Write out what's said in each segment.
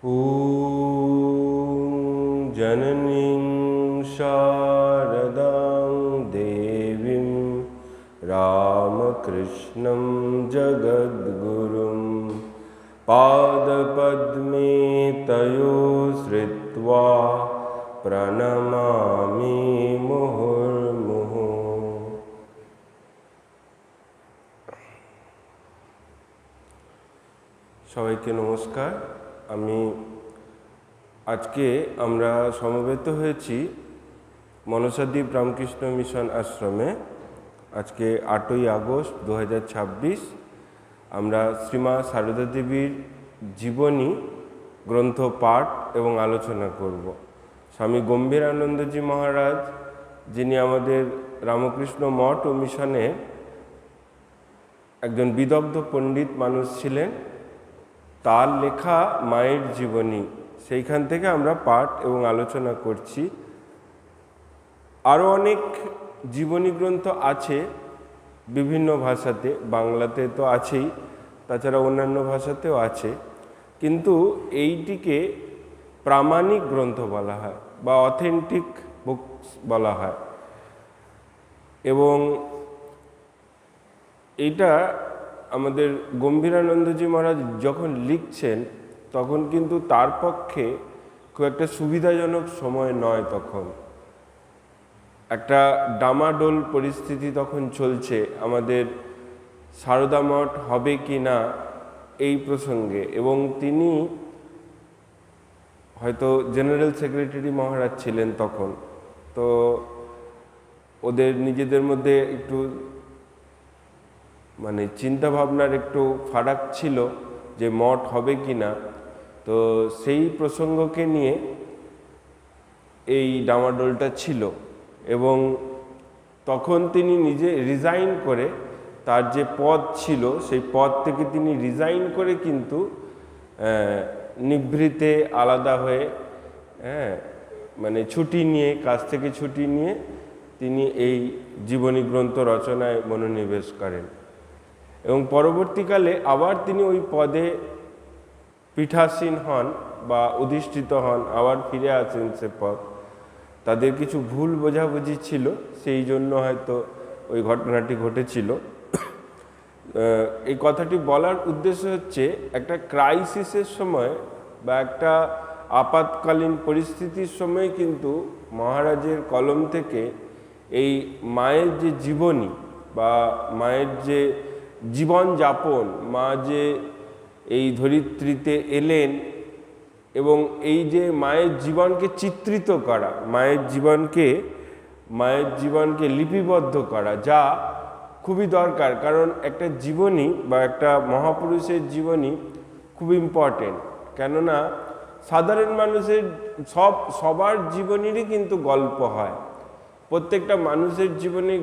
ॐ जननीं शारदां देवीं रामकृष्णं जगद्गुरुं पादपद्मे तयो श्रित्वा प्रणमामि मुहुर्मुहुः। সবাইকে নমস্কার। আমি আজকে আমরা সমবেত হয়েছি মনসাদ্বীপ রামকৃষ্ণ মিশন আশ্রমে। আজকে 8ই আগস্ট 2026 আমরা শ্রীমা সারদা দেবীর জীবনী গ্রন্থ পাঠ এবং আলোচনা করব। স্বামী গম্ভীরানন্দজি মহারাজ, যিনি আমাদের রামকৃষ্ণ মঠ ও মিশনে একজন বিদগ্ধ পণ্ডিত মানুষ ছিলেন, তার লেখা মায়ের জীবনী, সেইখান থেকে আমরা পাঠ এবং আলোচনা করছি। আরও অনেক জীবনী গ্রন্থ আছে বিভিন্ন ভাষাতে, বাংলাতে তো আছেই, তাছাড়া অন্যান্য ভাষাতেও আছে, কিন্তু এইটিকে প্রামাণিক গ্রন্থ বলা হয় বা অথেন্টিক বুকস বলা হয়। এবং এইটা আমাদের গম্ভীরানন্দজি মহারাজ যখন লিখছেন তখন কিন্তু তার পক্ষে খুব একটা সুবিধাজনক সময় নয়। তখন একটা ডামাডোল পরিস্থিতি তখন চলছে আমাদের সারদা মঠ হবে কি না এই প্রসঙ্গে, এবং তিনি হয়তো জেনারেল সেক্রেটারি মহারাজ ছিলেন তখন। তো ওদের নিজেদের মধ্যে একটু চিন্তাভাবনার একটু ফারাক ছিল যে মঠ হবে কি না। তো সেই প্রসঙ্গকে নিয়ে এই ডামাডোলটা ছিল, এবং তখন তিনি নিজে রিজাইন করে, তার যে পদ ছিল সেই পদ থেকে তিনি রিজাইন করে কিন্তু নিভৃতে আলাদা হয়ে ছুটি নিয়ে, কাজ থেকে ছুটি নিয়ে তিনি এই জীবনী গ্রন্থ রচনায় মনোনিবেশ করেন। এবং পরবর্তীকালে আবার তিনি ওই পদে পীঠাসীন হন বা অধিষ্ঠিত হন, আবার ফিরে আসেন সে পদ। তাদের কিছু ভুল বোঝাবুঝি ছিল, সেই জন্য হয়তো ওই ঘটনাটি ঘটেছিল। এই কথাটি বলার উদ্দেশ্য হচ্ছে, একটা ক্রাইসিসের সময় বা একটা আপাতকালীন পরিস্থিতির সময় কিন্তু মহারাজের কলম থেকে এই মায়ের যে জীবনী বা মায়ের যে জীবনযাপন, মা যে এই ধরিত্রীতে এলেন এবং এই যে মায়ের জীবনকে চিত্রিত করা, মায়ের জীবনকে লিপিবদ্ধ করা, যা খুবই দরকার। কারণ একটা জীবনী বা একটা মহাপুরুষের জীবনী খুব ইম্পর্টেন্ট। কেননা সাধারণ মানুষের সবার জীবনেরই কিন্তু গল্প হয়, প্রত্যেকটা মানুষের জীবনে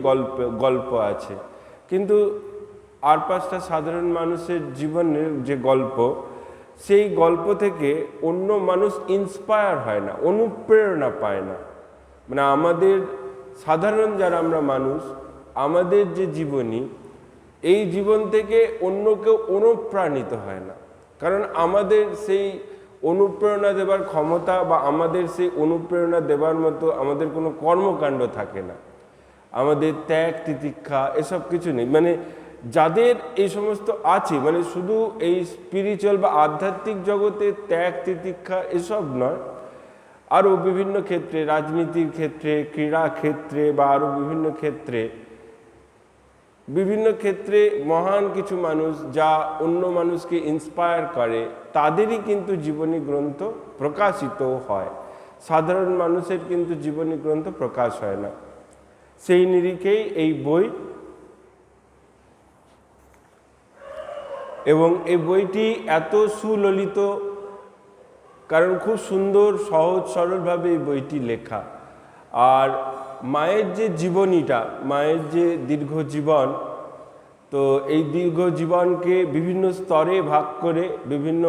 গল্প আছে, কিন্তু আর 5টা সাধারণ মানুষের জীবনের যে গল্প, সেই গল্প থেকে অন্য মানুষ ইন্সপায়ার হয় না, অনুপ্রেরণা পায় না। আমাদের সাধারণ যারা আমরা মানুষ, আমাদের যে জীবনী, এই জীবন থেকে অন্য কেউ অনুপ্রাণিত হয় না। কারণ আমাদের সেই অনুপ্রেরণা দেবার ক্ষমতা বা আমাদের সেই অনুপ্রেরণা দেবার মতো আমাদের কোনো কর্মকাণ্ড থাকে না, আমাদের ত্যাগ তিতিক্ষা এসব কিছু নেই। যাদের এই সমস্ত আছে, শুধু এই স্পিরিচুয়াল বা আধ্যাত্মিক জগতে ত্যাগ তিতিক্ষা এসব নয়, আরও বিভিন্ন ক্ষেত্রে, রাজনীতির ক্ষেত্রে, ক্রীড়া ক্ষেত্রে বা আরও বিভিন্ন ক্ষেত্রে মহান কিছু মানুষ যা অন্য মানুষকে ইন্সপায়ার করে, তাদেরই কিন্তু জীবনী গ্রন্থ প্রকাশিত হয়। সাধারণ মানুষের কিন্তু জীবনী গ্রন্থ প্রকাশ হয় না। সেই নিরিখেই এই বই, এবং এই বইটি এত সুললিত, কারণ খুব সুন্দর সহজ সরলভাবে এই বইটি লেখা। আর মায়ের যে জীবনীটা, মায়ের যে দীর্ঘ জীবন, তো এই দীর্ঘ জীবনকে বিভিন্ন স্তরে ভাগ করে, বিভিন্ন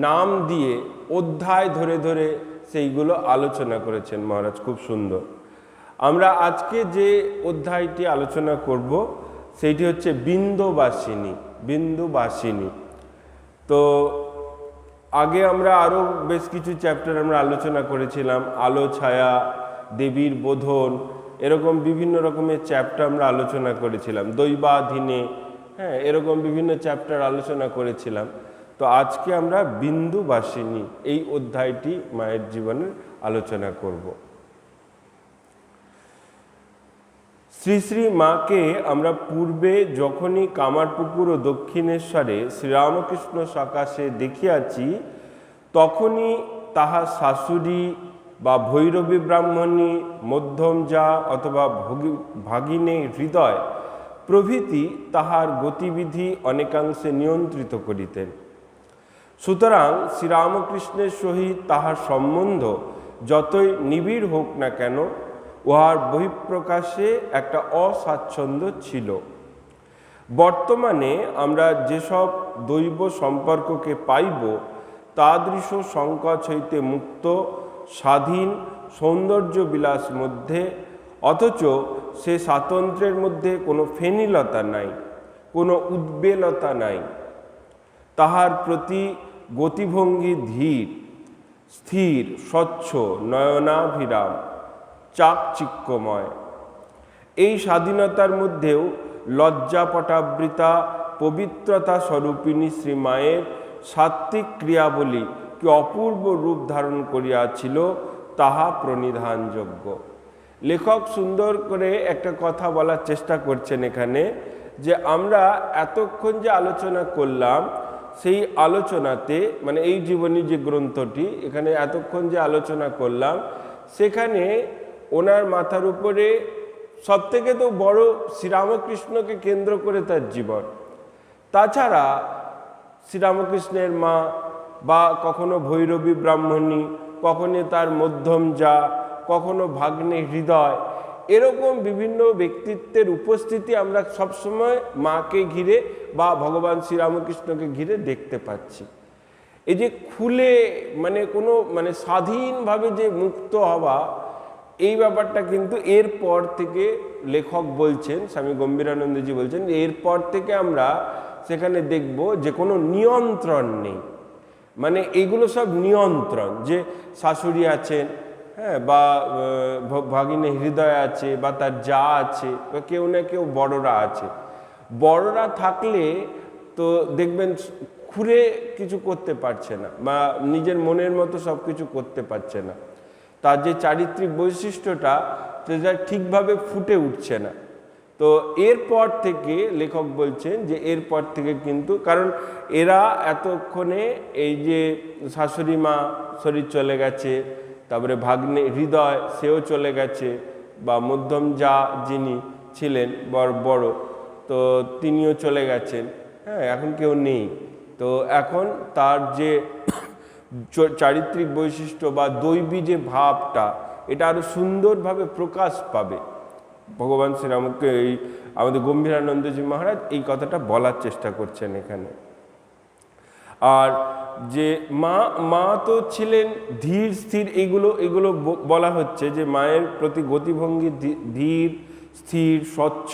নাম দিয়ে, অধ্যায় ধরে ধরে সেইগুলো আলোচনা করেছেন মহারাজ, খুব সুন্দর। আমরা আজকে যে অধ্যায়টি আলোচনা করব সেইটি হচ্ছে বিন্দুবাসিনী। তো আগে আমরা আরও বেশ কিছু চ্যাপ্টার আমরা আলোচনা করেছিলাম, আলো ছায়া, দেবীর বোধন, এরকম বিভিন্ন রকমের চ্যাপ্টার আমরা আলোচনা করেছিলাম, দৈবাধীনে, হ্যাঁ, এরকম বিভিন্ন চ্যাপ্টার আলোচনা করেছিলাম। তো আজকে আমরা বিন্দুবাসিনী এই অধ্যায়টি মায়ের জীবনের আলোচনা করব। শ্রী শ্রী মাকে আমরা পূর্বে যখনই কামারপুকুর ও দক্ষিণেশ্বরে শ্রীরামকৃষ্ণ সকাশে দেখিয়াছি, তখনই তাহার শাশুড়ি বা ভৈরবী ব্রাহ্মণী, মধ্যমজা অথবা ভাগিনী হৃদয় প্রভৃতি তাহার গতিবিধি অনেকাংশে নিয়ন্ত্রিত করিতেন। সুতরাং শ্রীরামকৃষ্ণের সহিত তাহার সম্বন্ধ যতই নিবিড় হোক না কেন, উহার বহিঃপ্রকাশে একটা অস্বাচ্ছন্দ্য ছিল। বর্তমানে আমরা যেসব দৈব সম্পর্ককে পাইব, তাদৃশ সংকোচ হইতে মুক্ত, স্বাধীন সৌন্দর্য বিলাস মধ্যে, অথচ সে স্বাতন্ত্র্যের মধ্যে কোনো ফেনিলতা নাই, কোনো উদ্বেলতা নাই। তাহার প্রতি গতিভঙ্গি ধীর, স্থির, স্বচ্ছ, নয়নাভিরাম, চাকচিক্যময়। এই স্বাধীনতার মধ্যেও লজ্জাপটাবৃতা পবিত্রতা স্বরূপিণী শ্রীমায়ের সাত্ত্বিক ক্রিয়াবলী কি অপূর্ব রূপ ধারণ করিয়াছিল, তাহা প্রণিধানযোগ্য। লেখক সুন্দর করে একটা কথা বলার চেষ্টা করছেন এখানে, যে আমরা এতক্ষণ যে আলোচনা করলাম, সেই আলোচনাতে মানে এই জীবনী যে গ্রন্থটি, এখানে এতক্ষণ যে আলোচনা করলাম, সেখানে ওনার মাথার উপরে সবথেকে তো বড় শ্রীরামকৃষ্ণকে কেন্দ্র করে তার জীবন। তাছাড়া শ্রীরামকৃষ্ণের মা বা কখনো ভৈরবী ব্রাহ্মণী, কখনো তার মধ্যমজা, কখনো ভাগ্নে হৃদয়, এরকম বিভিন্ন ব্যক্তিত্বের উপস্থিতি আমরা সবসময় মাকে ঘিরে বা ভগবান শ্রীরামকৃষ্ণকে ঘিরে দেখতে পাচ্ছি। এই যে খুলে মানে কোনো মানে স্বাধীনভাবে যে মুক্ত হওয়া, এই ব্যাপারটা কিন্তু এরপর থেকে লেখক বলছেন, স্বামী গম্ভীরানন্দজি বলছেন, এরপর থেকে আমরা সেখানে দেখব যে কোনো নিয়ন্ত্রণ নেই। মানে এইগুলো সব নিয়ন্ত্রণ, যে শাশুড়ি আছেন, হ্যাঁ, বা ভাগিনী হৃদয় আছে, বা তার যা আছে, বা কেউ না কেউ বড়রা আছে। বড়রা থাকলে তো দেখবেন খুঁড়ে কিছু করতে পারছে না, বা নিজের মনের মতো সব কিছু করতে পারছে না। তার যে চারিত্রিক বৈশিষ্ট্যটা, সেটা ঠিকভাবে ফুটে উঠছে না। তো এরপর থেকে লেখক বলছেন যে এরপর থেকে কিন্তু, কারণ এরা এতক্ষণে এই যে শাশুড়ি মা শরীর চলে গেছে, তারপরে ভাগ্নে হৃদয় সেও চলে গেছে, বা মধ্যম যা যিনি ছিলেন বড়, তো তিনিও চলে গেছেন, হ্যাঁ, এখন কেউ নেই। তো এখন তার যে চারিত্রিক বৈশিষ্ট্য বা দৈবী যে ভাবটা, এটা আরো সুন্দরভাবে প্রকাশ পাবে। ভগবান শ্রীরামকে এই আমাদের গম্ভীরানন্দজি মহারাজ এই কথাটা বলার চেষ্টা করছেন এখানে। আর যে মা তো ছিলেন ধীর স্থির, এগুলো বলা হচ্ছে যে মায়ের প্রতি গতিভঙ্গি ধীর স্থির স্বচ্ছ,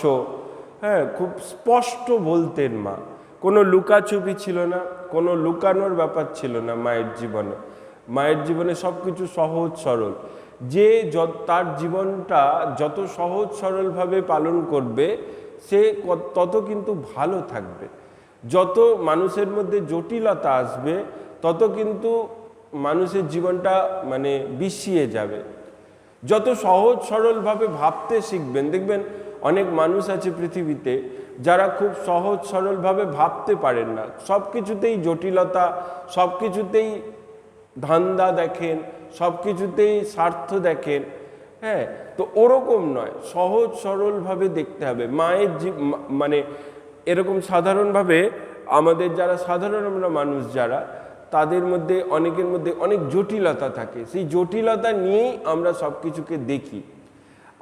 হ্যাঁ, খুব স্পষ্ট বলতেন মা। কোনো লুকাছুপি ছিল না, কোনো লুকানোর ব্যাপার ছিল না মায়ের জীবনে। মায়ের জীবনে সব কিছু সহজ সরল। যে তার জীবনটা যত সহজ সরলভাবে পালন করবে, সে তত কিন্তু ভালো থাকবে। যত মানুষের মধ্যে জটিলতা আসবে, তত কিন্তু মানুষের জীবনটা মানে বিষিয়ে যাবে। যত সহজ সরলভাবে ভাবতে শিখবেন, দেখবেন অনেক মানুষ আছে পৃথিবীতে যারা খুব সহজ সরলভাবে ভাবতে পারেন না, সব কিছুতেই জটিলতা, সব কিছুতেই ধান্দা দেখেন, সব কিছুতেই স্বার্থ দেখেন, হ্যাঁ। তো ওরকম নয়, সহজ সরলভাবে দেখতে হবে। মায়ের মানে এরকম সাধারণভাবে আমাদের যারা সাধারণ আমরা মানুষ যারা, তাদের মধ্যে অনেকের মধ্যে অনেক জটিলতা থাকে। সেই জটিলতা নিয়েই আমরা সব কিছুকে দেখি।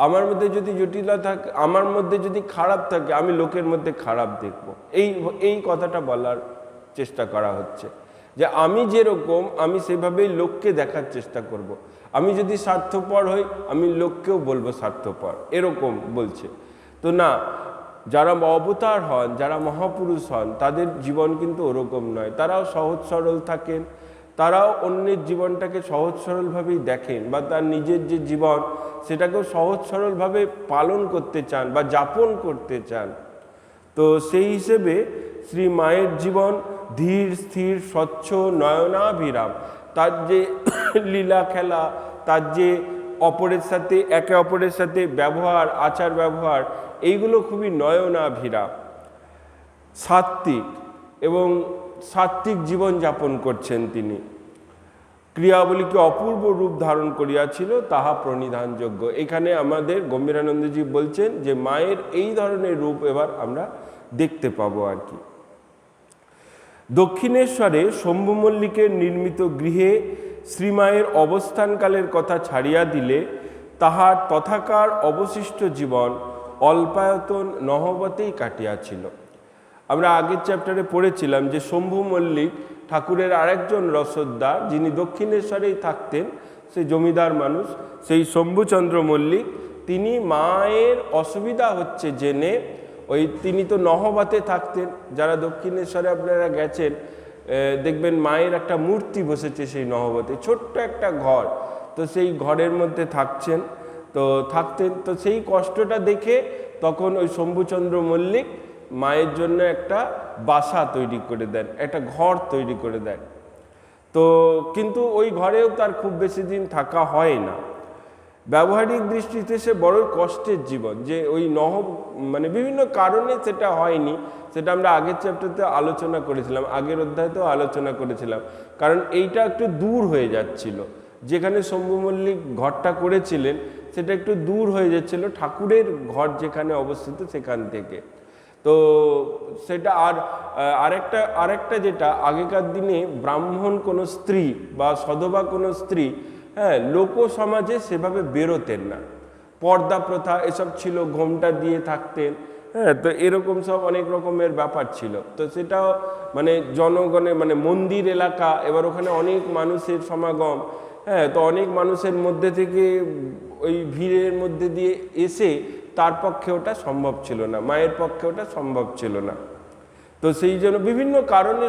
আমার মধ্যে যদি জটিলতা থাকে, আমার মধ্যে যদি খারাপ থাকে, আমি লোকের মধ্যে খারাপ দেখব। এই কথাটা বলার চেষ্টা করা হচ্ছে যে আমি যেরকম, আমি সেভাবেই লোককে দেখার চেষ্টা করব। আমি যদি স্বার্থপর হই, আমি লোককেও বলবো স্বার্থপর, এরকম বলছে। তো না, যারা অবতার হন, যারা মহাপুরুষ হন, তাদের জীবন কিন্তু ওরকম নয়। তারাও সহজ সরল থাকেন, তারাও অন্যের জীবনটাকে সহজ সরলভাবেই দেখেন, বা তার নিজের যে জীবন সেটাকেও সহজ সরলভাবে পালন করতে চান বা যাপন করতে চান। তো সেই হিসেবে শ্রী মায়ের জীবন ধীর স্থির স্বচ্ছ নয়নাভিরাম। তার যে লীলা খেলা, তার যে অপরের সাথে একে অপরের সাথে ব্যবহার, আচার ব্যবহার, এইগুলো খুবই নয়নাভিরাম, সাত্ত্বিক এবং সাত্ত্বিক জীবন যাপন করছেন তিনি। ক্রিয়াবলীকে অপূর্ব রূপ ধারণ করিয়াছিল, তাহা প্রণিধানযোগ্য। এখানে আমাদের গম্ভীরানন্দজি বলছেন যে মায়ের এই ধরনের রূপ এবার আমরা দেখতে পাবো আর কি। দক্ষিণেশ্বরে শম্ভু মল্লিকের নির্মিত গৃহে শ্রীমায়ের অবস্থানকালের কথা ছাড়িয়া দিলে তাহার তথাকার অবশিষ্ট জীবন অল্পায়তন নহবতেই কাটিয়াছিল। আমরা আগের চ্যাপ্টারে পড়েছিলাম যে শম্ভু মল্লিক ঠাকুরের আরেকজন রসদদার, যিনি দক্ষিণেশ্বরেই থাকতেন, সেই জমিদার মানুষ, সেই শম্ভুচন্দ্র মল্লিক, তিনি মায়ের অসুবিধা হচ্ছে জেনে তিনি তো নহবতে থাকতেন। যারা দক্ষিণেশ্বরে আপনারা গেছেন দেখবেন মায়ের একটা মূর্তি বসেছে সেই নহবতে, ছোট্ট একটা ঘর, তো সেই ঘরের মধ্যে থাকতেন। তো সেই কষ্টটা দেখে তখন ওই শম্ভুচন্দ্র মল্লিক মায়ের জন্য একটা বাসা তৈরি করে দেন, একটা ঘর তৈরি করে দেন। তো কিন্তু ওই ঘরেও তার খুব বেশি দিন থাকা হয় না। ব্যবহারিক দৃষ্টিতে সে বড়ই কষ্টের জীবন, যে ওই মানে বিভিন্ন কারণে সেটা হয়নি, সেটা আমরা আগের চ্যাপ্টারতে আলোচনা করেছিলাম, আগের অধ্যায়তেও আলোচনা করেছিলাম। কারণ এইটা একটু দূর হয়ে যাচ্ছিল, যেখানে শম্ভু মল্লিক ঘরটা করেছিলেন সেটা একটু দূর হয়ে যাচ্ছিল ঠাকুরের ঘর যেখানে অবস্থিত সেখান থেকে। তো সেটা আরেকটা যেটা আগেকার দিনে ব্রাহ্মণ কোনো স্ত্রী বা সধবা কোনো স্ত্রী, লোক সমাজে সেভাবে বেরোতেন না, পর্দা প্রথা এসব ছিল, ঘোমটা দিয়ে থাকতেন, তো এরকম সব অনেক রকমের ব্যাপার ছিল। তো সেটাও মানে জনগণের মানে মন্দির এলাকা, এবার ওখানে অনেক মানুষের সমাগম, তো অনেক মানুষের মধ্যে থেকে ওই ভিড়ের মধ্যে দিয়ে এসে তার পক্ষে ওটা সম্ভব ছিল না, মায়ের পক্ষে ওটা সম্ভব ছিল না। তো সেই জন্য বিভিন্ন কারণে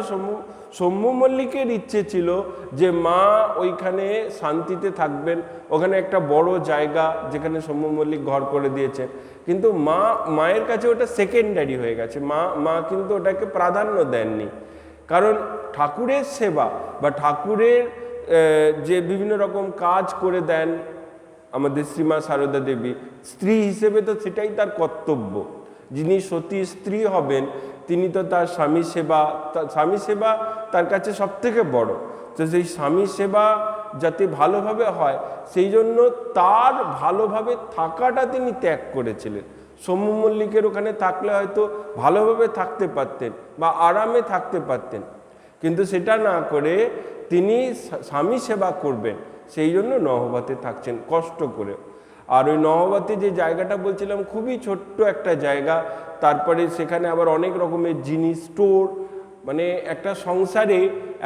শম্ভু মল্লিকের ইচ্ছে ছিল যে মা ওইখানে শান্তিতে থাকবেন, ওখানে একটা বড় জায়গা যেখানে শম্ভু মল্লিক ঘর করে দিয়েছেন, কিন্তু মায়ের কাছে ওটা সেকেন্ডারি হয়ে গেছে। মা কিন্তু ওটাকে প্রাধান্য দেননি, কারণ ঠাকুরের সেবা বা ঠাকুরের যে বিভিন্ন রকম কাজ করে দেন আমাদের শ্রীমা সারদা দেবী, স্ত্রী হিসেবে তো সেটাই তার কর্তব্য। যিনি সতী স্ত্রী হবেন তিনি তো তার স্বামী সেবা তার কাছে সব থেকে বড়। তো সেই স্বামী সেবা যাতে ভালোভাবে হয় সেই জন্য তার ভালোভাবে থাকাটা তিনি ত্যাগ করেছিলেন। শম্ভু মল্লিকের ওখানে থাকলে হয়তো ভালোভাবে থাকতে পারতেন বা আরামে থাকতে পারতেন, কিন্তু সেটা না করে তিনি স্বামী সেবা করবেন সেই জন্য নহবতে থাকছেন কষ্ট করে। আর ওই নহবতে যে জায়গাটা বলছিলাম খুবই ছোট্ট একটা জায়গা, তারপরে সেখানে আবার অনেক রকমের জিনিস স্টোর, মানে একটা সংসারে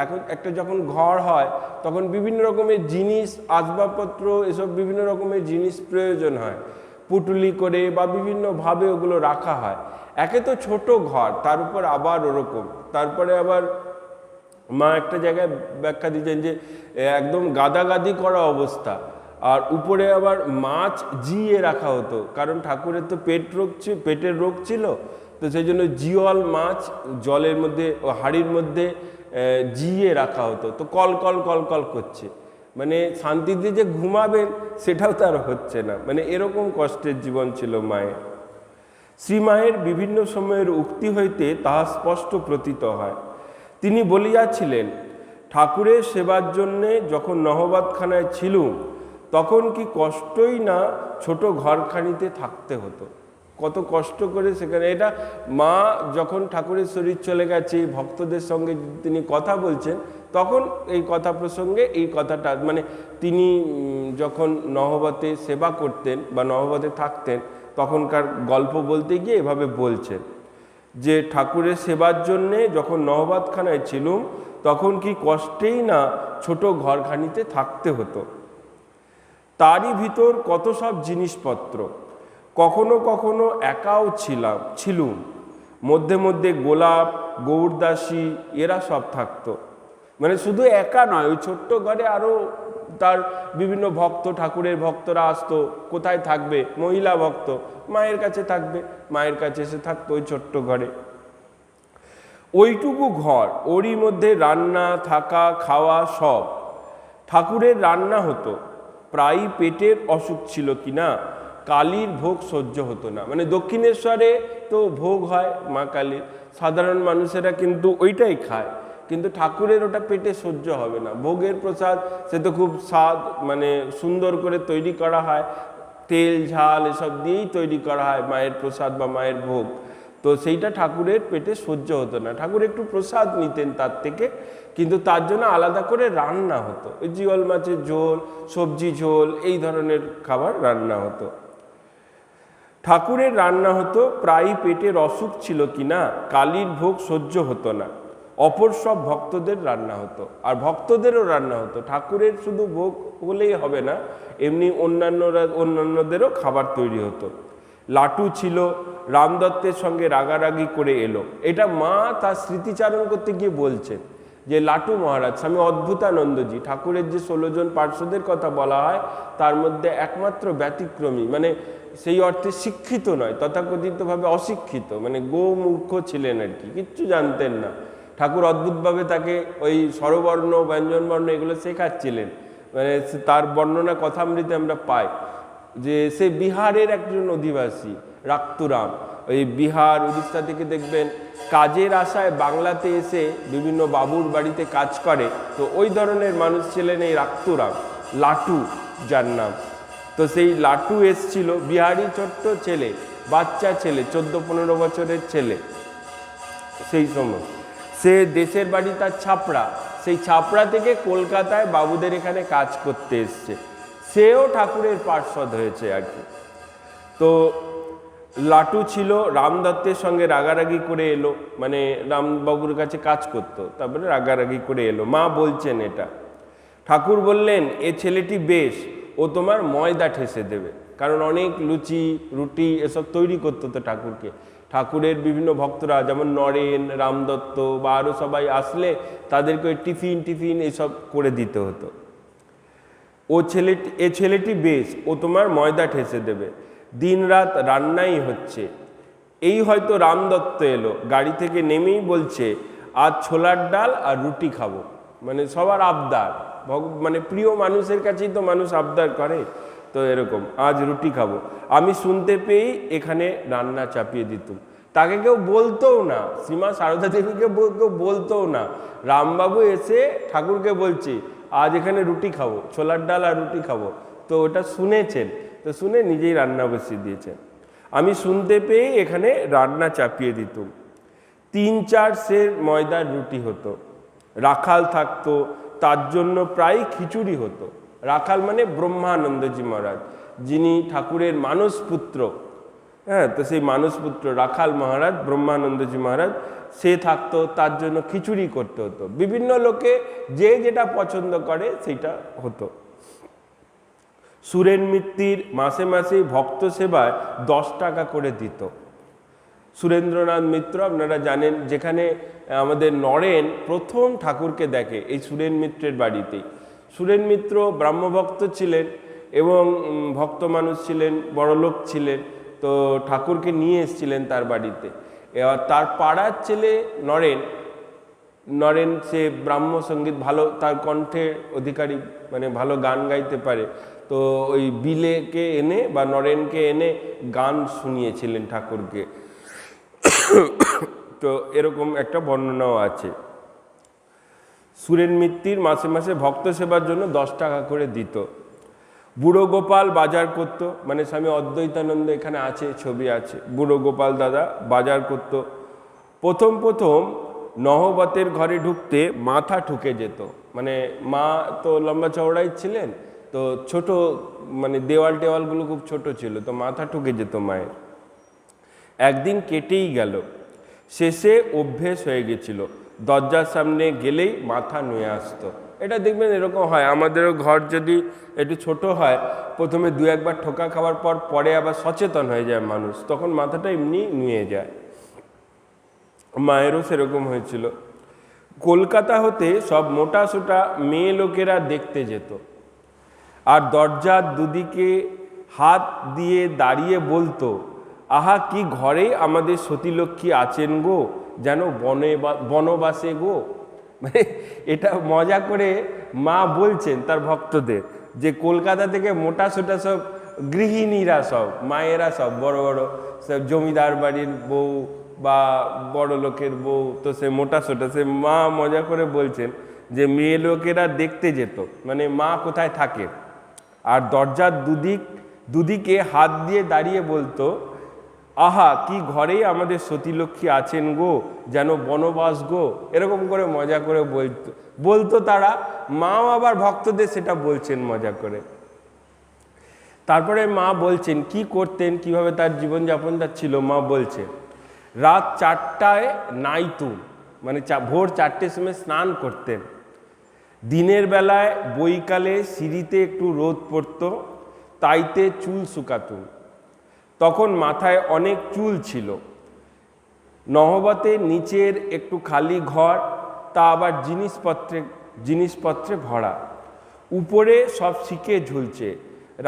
এখন একটা যখন ঘর হয় তখন বিভিন্ন রকমের জিনিস আসবাবপত্র এসব বিভিন্ন রকমের জিনিস প্রয়োজন হয়, পুটুলি করে বা বিভিন্নভাবে ওগুলো রাখা হয়। একে তো ছোট ঘর, তার উপর আবার ওরকম, তারপরে আবার মা একটা জায়গায় ব্যাখ্যা দিতেন যে একদম গাদাগাদি করা অবস্থা, আর উপরে আবার মাছ জিয়ে রাখা হতো, কারণ ঠাকুরের তো পেটের রোগ ছিল, তো সেই জন্য জিওল মাছ জলের মধ্যে হাঁড়ির মধ্যে জিয়ে রাখা হতো। তো কল কল কল কল করছে, মানে শান্তিতে যে ঘুমাবেন সেটাও তার হচ্ছে না, মানে এরকম কষ্টের জীবন ছিল মায়ের। শ্রীমায়ের বিভিন্ন সময়ের উক্তি হইতে তাহা স্পষ্ট প্রতীত হয়। তিনি বলিয়াছিলেন, ঠাকুরের সেবার জন্যে যখন নহবতখানায় ছিলুম তখন কি কষ্টই না ছোট ঘরখানিতে থাকতে হতো। কত কষ্ট করে সেখানে, এটা মা যখন ঠাকুরের শরীর চলে গেছে ভক্তদের সঙ্গে তিনি কথা বলছেন তখন এই কথা প্রসঙ্গে এই কথাটা, মানে তিনি যখন নহবতে সেবা করতেন বা নহবতে থাকতেন তখনকার গল্প বলতে গিয়ে এভাবে বলছেন যে ঠাকুরের সেবার জন্যে যখন নহবতখানায় ছিলুম তখন কি কষ্টেই না ছোট ঘরখানিতে থাকতে হতো। তারই ভিতর কত সব জিনিসপত্র, কখনো কখনো একাও ছিলুম, মধ্যে মধ্যে গোলাপ গৌরদাসী এরা সব থাকতো। মানে শুধু একা নয়, ওই ছোট্ট ঘরে আরও তার বিভিন্ন ভক্ত, ঠাকুরের ভক্তরা আসতো। কোথায় থাকবে? মহিলা ভক্ত মায়ের কাছে থাকবে, মায়ের কাছে এসে থাকতো ওই ছোট্ট ঘরে। ওইটুকু ঘর, ওরই মধ্যে রান্না, থাকা, খাওয়া সব। ঠাকুরের রান্না হতো, প্রায়ই পেটের অসুখ ছিল কিনা কালীর ভোগ সহ্য হতো না। মানে দক্ষিণেশ্বরে তো ভোগ হয় মা কালীর, সাধারণ মানুষেরা কিন্তু ওইটাই খায়, কিন্তু ঠাকুরের ওটা পেটে সহ্য হবে না। ভোগের প্রসাদ সে তো খুব স্বাদ, মানে সুন্দর করে তৈরি করা হয়, তেল ঝাল এসব দিয়েই তৈরি করা হয় মায়ের প্রসাদ বা মায়ের ভোগ। তো সেইটা ঠাকুরের পেটে সহ্য হতো না, ঠাকুর একটু প্রসাদ নিতেন তার থেকে, কিন্তু তার জন্য আলাদা করে রান্না হতো। ওই জিওল মাছের ঝোল, সবজি ঝোল, এই ধরনের খাবার রান্না হতো। ঠাকুরের রান্না হতো, প্রায়ই পেটের অসুখ ছিল কিনা কালীর ভোগ সহ্য হতো না। অপর সব ভক্তদের রান্না হতো, আর ভক্তদেরও রান্না হতো। ঠাকুরের শুধু ভোগ হলেই হবে না, এমনি অন্যান্যদেরও খাবার তৈরি হতো। লাটু ছিল, রামদত্তের সঙ্গে রাগারাগি করে এলো। এটা মা তার স্মৃতিচারণ করতে গিয়ে বলছেন যে লাটু মহারাজ, স্বামী অদ্ভুতানন্দজি, ঠাকুরের যে 16 জন পার্শ্বদের কথা বলা হয় তার মধ্যে একমাত্র ব্যতিক্রমী, মানে সেই অর্থে শিক্ষিত নয়, তথাকথিতভাবে অশিক্ষিত, মানে গোমূর্খ ছিলেন আর কি, কিচ্ছু জানতেন না। ঠাকুর অদ্ভুতভাবে তাকে ওই স্বরবর্ণ, ব্যঞ্জনবর্ণ এগুলো শেখাচ্ছিলেন। মানে তার বর্ণনা কথামৃতে আমরা পাই যে সে বিহারের একজন অধিবাসী, রাক্তুরাম। ওই বিহার, উড়িষ্যা থেকে দেখবেন কাজের আশায় বাংলাতে এসে বিভিন্ন বাবুর বাড়িতে কাজ করে, তো ওই ধরনের মানুষ ছিলেন এই রাক্তুরাম, লাটু যার নাম। তো সেই লাটু এসছিল, বিহারি ছোট্ট ছেলে, বাচ্চা ছেলে, 14-15 বছরের ছেলে। সেই সময় সে দেশের বাড়ি তার ছাপড়া, সেই ছাপড়া থেকে কলকাতায় বাবুদের এখানে কাজ করতে এসছে। সেও ঠাকুরের পার্ষদ হয়েছে আর কি। তো লাটু ছিল, রামদত্তের সঙ্গে রাগারাগি করে এলো, মানে রামবাবুর কাছে কাজ করতো, তারপরে রাগারাগি করে এলো। মা বলছেন এটা। ঠাকুর বললেন, এ ছেলেটি বেশ, ও তোমার ময়দা ঠেসে দেবে। কারণ অনেক লুচি, রুটি এসব তৈরি করতো তো ঠাকুরকে। ঠাকুরের বিভিন্ন ভক্তরা যেমন নরেন, রামদত্ত বা আরও সবাই আসলে তাদেরকে ওই টিফিন এসব করে দিতে হতো। এ ছেলেটি বেশ, ও তোমার ময়দা ঠেসে দেবে। দিনরাত রান্নাই হচ্ছে। এই হয়তো রামদত্ত এলো, গাড়ি থেকে নেমেই বলছে, আজ ছোলার ডাল আর রুটি খাবো। মানে সবার আবদার, মানে প্রিয় মানুষের কাছেই তো মানুষ আবদার করে, তো এরকম আজ রুটি খাবো। আমি শুনতে পেয়েই এখানে রান্না চাপিয়ে দিতুম। তাকে কেউ বলতেও না, শ্রীমা সারদা দেবীকে কেউ বলতেও না, রামবাবু এসে ঠাকুরকে বলছে আজ এখানে রুটি খাবো, ছোলার ডাল আর রুটি খাবো। তো ওটা শুনেছেন, তো শুনে নিজেই রান্না বসিয়ে দিয়েছেন। আমি শুনতে পেয়েই এখানে রান্না চাপিয়ে দিতুম। 3-4 সের ময়দার রুটি হতো। রাখাল থাকতো, তার জন্য প্রায় খিচুড়ি হতো। রাখাল মানে ব্রহ্মানন্দজি মহারাজ, যিনি ঠাকুরের মানসপুত্র। হ্যাঁ, তো সেই মানসপুত্র রাখাল মহারাজ, ব্রহ্মানন্দজি মহারাজ, সে থাকতো, তার জন্য খিচুড়ি করতে হতো। বিভিন্ন লোকে যে যেটা পছন্দ করে সেটা হতো। সুরেন মিত্তির মাসে মাসে ভক্ত সেবায় 10 টাকা করে দিত। সুরেন্দ্রনাথ মিত্র আপনারা জানেন, যেখানে আমাদের নরেন প্রথম ঠাকুরকে দেখে এই সুরেন মিত্রের বাড়িতেই। সুরেন মিত্র ব্রাহ্মভক্ত ছিলেন এবং ভক্ত মানুষ ছিলেন, বড়লোক ছিলেন। তো ঠাকুরকে নিয়ে এসেছিলেন তার বাড়িতে। এবার তার পাড়ার ছেলে নরেন সে ব্রাহ্ম সঙ্গীত ভালো, তার কণ্ঠের অধিকারী, মানে ভালো গান গাইতে পারে। তো ওই বিলেকে এনে বা নরেনকে এনে গান শুনিয়েছিলেন ঠাকুরকে। তো এরকম একটা বর্ণনাও আছে। সুরেন মিত্তির মাসে মাসে ভক্ত সেবার জন্য 10 টাকা করে দিত। বুড়ো গোপাল বাজার করত, মানে স্বামী অদ্বৈতানন্দ এখানে আছে, ছবি আছে, বুড়ো গোপাল দাদা বাজার করত। প্রথম নহবতের ঘরে ঢুকতে মাথা ঠুকে যেত। মানে মা তো লম্বা চওড়াই ছিলেন, তো ছোট, মানে দেওয়ালগুলো খুব ছোট ছিল, তো মাথা ঠুকে যেত মায়ের। একদিন কেটেই গেল, শেষে অভ্যেস হয়ে গেছিল, দরজার সামনে গেলেই মাথা নুয়ে আসতো। এটা দেখবেন এরকম হয়, আমাদেরও ঘর যদি একটু ছোট হয়, প্রথমে 2-1 বার ঠোকা খাওয়ার পরে আবার সচেতন হয়ে যায় মানুষ, তখন মাথাটা এমনি নুয়ে যায়। মায়েরও সেরকম হয়েছিল। কলকাতা হতে সব মোটা সোটা মেয়ে লোকেরা দেখতে যেত, আর দরজার দুদিকে হাত দিয়ে দাঁড়িয়ে বলতো, আহা কি ঘরে আমাদের সতীলক্ষ্মী আছেন গো, যেন বনবাসে গো। মানে এটা মজা করে মা বলছেন তার ভক্তদের, যে কলকাতা থেকে মোটা সোটা সব গৃহিণীরা, সব মায়েরা, সব বড় বড় সব জমিদার বাড়ির বউ বা বড় লোকের বউ, তো সে মোটা সোটা, সে মা মজা করে বলছেন যে মেয়ে লোকেরা দেখতে যেত, মানে মা কোথায় থাকে, আর দরজার দুদিকে হাত দিয়ে দাঁড়িয়ে বলতো, আহা কি ঘরেই আমাদের সতীলক্ষ্মী আছেন গো, যেন বনবাস গো। এরকম করে মজা করে বলতো তারা, মাও আবার ভক্তদের সেটা বলছেন মজা করে। তারপরে মা বলছেন কি করতেন, কিভাবে তার জীবনযাপনটা ছিল। মা বলছে, রাত 4টায় নাইতুম, মানে ভোর 4টের সময় স্নান করতেন। দিনের বেলায় বৈকালে সিঁড়িতে একটু রোদ পড়তো, তাইতে চুল শুকাতুম। তখন মাথায় অনেক চুল ছিল। নহবতে নিচের একটু খালি ঘর, তা আবার জিনিসপত্রে ভরা। উপরে সব শিকে ঝুলছে।